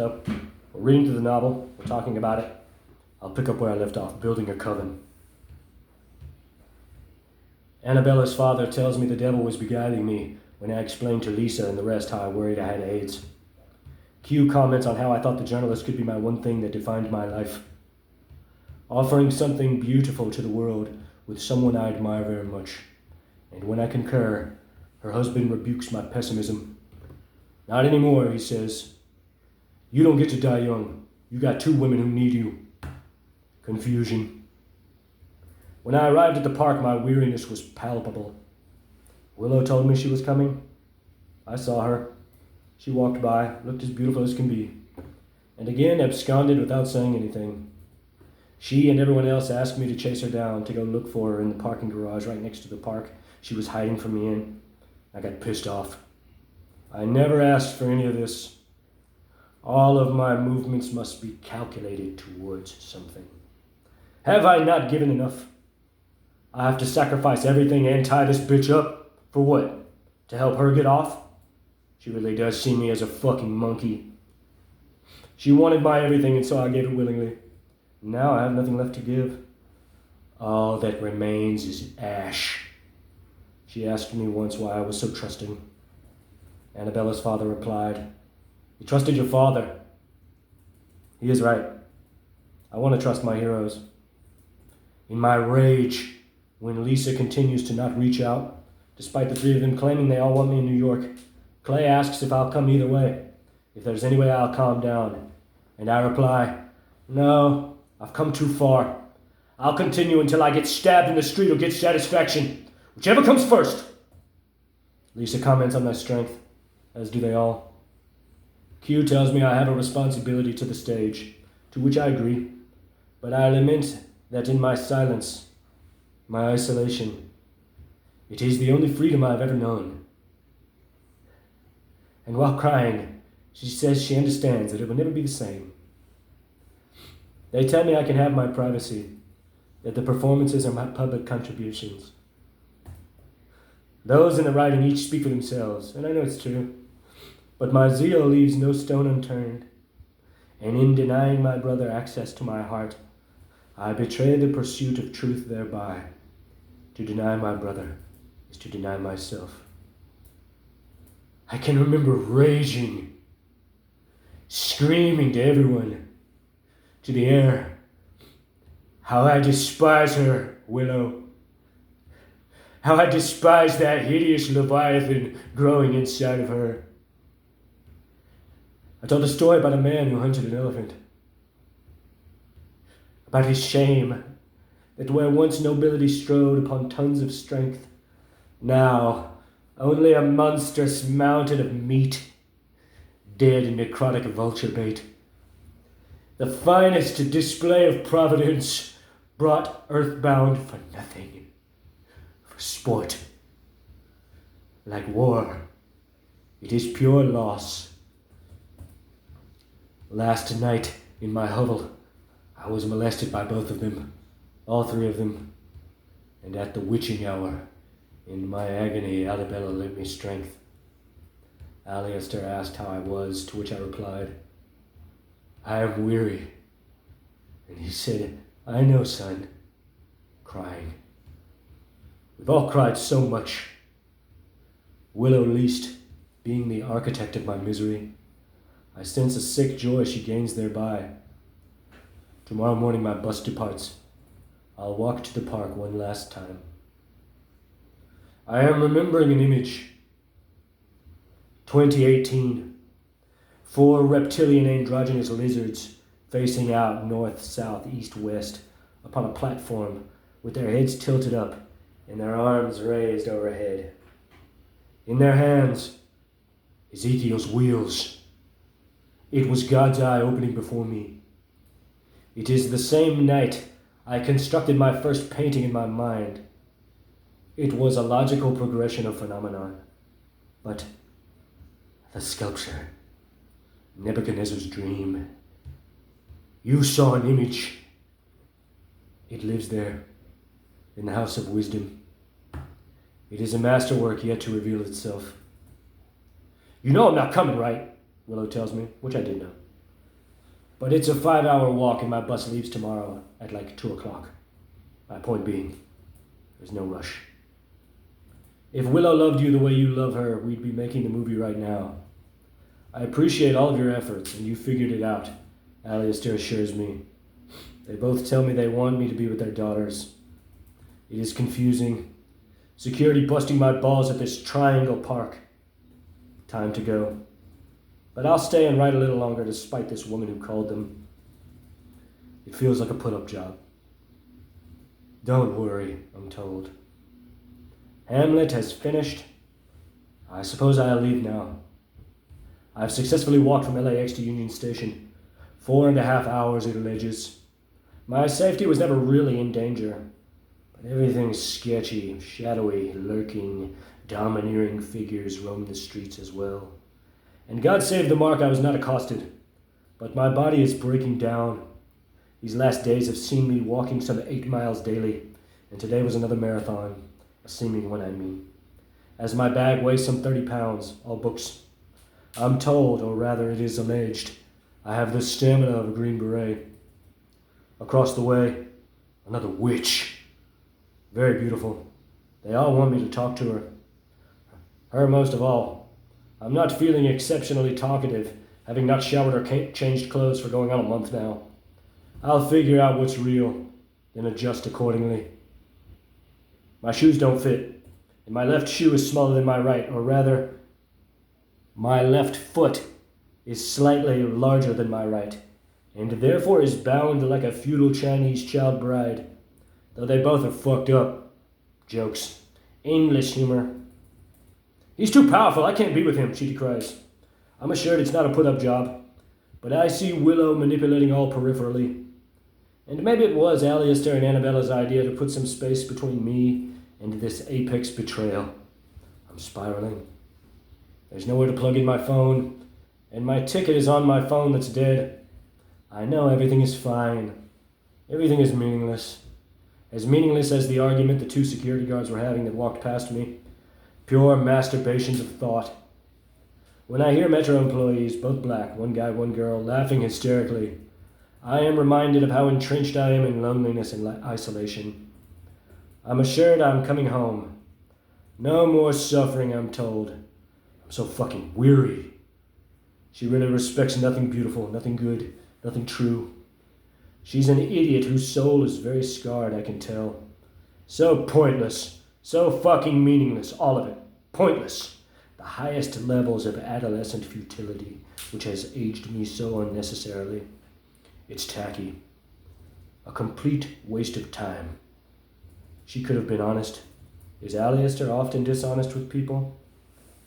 So, we're reading through the novel, we're talking about it. I'll pick up where I left off, building a coven. Annabella's father tells me the devil was beguiling me when I explained to Lisa and the rest how I worried I had AIDS. Q comments on how I thought the journalist could be my one thing that defined my life. Offering something beautiful to the world with someone I admire very much. And when I concur, her husband rebukes my pessimism. Not anymore, he says. You don't get to die young. You got two women who need you. Confusion. When I arrived at the park, my weariness was palpable. Willow told me she was coming. I saw her. She walked by, looked as beautiful as can be, and again absconded without saying anything. She and everyone else asked me to chase her down, to go look for her in the parking garage right next to the park she was hiding from me in. I got pissed off. I never asked for any of this. All of my movements must be calculated towards something. Have I not given enough? I have to sacrifice everything and tie this bitch up? For what? To help her get off? She really does see me as a fucking monkey. She wanted my everything, and so I gave it willingly. Now I have nothing left to give. All that remains is ash. She asked me once why I was so trusting. Annabella's father replied, You trusted your father. He is right. I want to trust my heroes. In my rage, when Lisa continues to not reach out, despite the three of them claiming they all want me in New York, Clay asks if I'll come either way, if there's any way I'll calm down. And I reply, No, I've come too far. I'll continue until I get stabbed in the street or get satisfaction, whichever comes first. Lisa comments on my strength, as do they all. Q tells me I have a responsibility to the stage, to which I agree, but I lament that in my silence, my isolation, it is the only freedom I've ever known. And while crying, she says she understands that it will never be the same. They tell me I can have my privacy, that the performances are my public contributions. Those in the writing each speak for themselves, and I know it's true. But my zeal leaves no stone unturned, and in denying my brother access to my heart, I betray the pursuit of truth thereby. To deny my brother is to deny myself. I can remember raging, screaming to everyone, to the air, how I despise her, Willow. How I despise that hideous leviathan growing inside of her. I told a story about a man who hunted an elephant. About his shame, that where once nobility strode upon tons of strength, now only a monstrous mountain of meat, dead necrotic vulture bait. The finest display of providence brought earthbound for nothing, for sport. Like war, it is pure loss. Last night in my hovel, I was molested by both of them, all three of them, and at the witching hour, in my agony, Annabella lent me strength. Alistair asked how I was, to which I replied, I am weary. And he said, I know, son, crying. We've all cried so much. Willow least, being the architect of my misery. I sense a sick joy she gains thereby. Tomorrow morning my bus departs. I'll walk to the park one last time. I am remembering an image. 2018. 4 reptilian androgynous lizards facing out north, south, east, west upon a platform with their heads tilted up and their arms raised overhead. In their hands, Ezekiel's wheels. It was God's eye opening before me. It is the same night I constructed my first painting in my mind. It was a logical progression of phenomenon. But the sculpture, Nebuchadnezzar's dream. You saw an image. It lives there, in the house of wisdom. It is a masterwork yet to reveal itself. You know I'm not coming, right? Willow tells me, which I did know. But it's a 5-hour walk and my bus leaves tomorrow at like 2 o'clock. My point being, there's no rush. If Willow loved you the way you love her, we'd be making the movie right now. I appreciate all of your efforts, and you figured it out, Alistair assures me. They both tell me they want me to be with their daughters. It is confusing. Security busting my balls at this triangle park. Time to go. But I'll stay and write a little longer despite this woman who called them. It feels like a put-up job. Don't worry, I'm told. Hamlet has finished. I suppose I'll leave now. I've successfully walked from LAX to Union Station. 4.5 hours, it alleges. My safety was never really in danger. But everything's sketchy, shadowy, lurking, domineering figures roam the streets as well. And God save the mark I was not accosted. But my body is breaking down. These last days have seen me walking some 8 miles daily, and today was another marathon, a seeming one I mean. As my bag weighs some 30 pounds, all books. I'm told, or rather it is alleged, I have the stamina of a Green Beret. Across the way, another witch. Very beautiful. They all want me to talk to her. Her most of all. I'm not feeling exceptionally talkative, having not showered or changed clothes for going on a month now. I'll figure out what's real, then adjust accordingly. My shoes don't fit, and my left shoe is smaller than my right, or rather, my left foot is slightly larger than my right, and therefore is bound like a feudal Chinese child bride, though they both are fucked up. Jokes. English humor. He's too powerful, I can't be with him, she decries. I'm assured it's not a put-up job, but I see Willow manipulating all peripherally. And maybe it was Alistair and Annabella's idea to put some space between me and this apex betrayal. I'm spiraling. There's nowhere to plug in my phone, and my ticket is on my phone that's dead. I know everything is fine. Everything is meaningless. As meaningless as the argument the 2 security guards were having that walked past me. Pure masturbations of thought. When I hear Metro employees, both black, one guy, one girl, laughing hysterically, I am reminded of how entrenched I am in loneliness and isolation. I'm assured I'm coming home. No more suffering, I'm told. I'm so fucking weary. She really respects nothing beautiful, nothing good, nothing true. She's an idiot whose soul is very scarred, I can tell. So pointless, so fucking meaningless, all of it. Pointless. The highest levels of adolescent futility, which has aged me so unnecessarily. It's tacky. A complete waste of time. She could have been honest. Is Alistair often dishonest with people?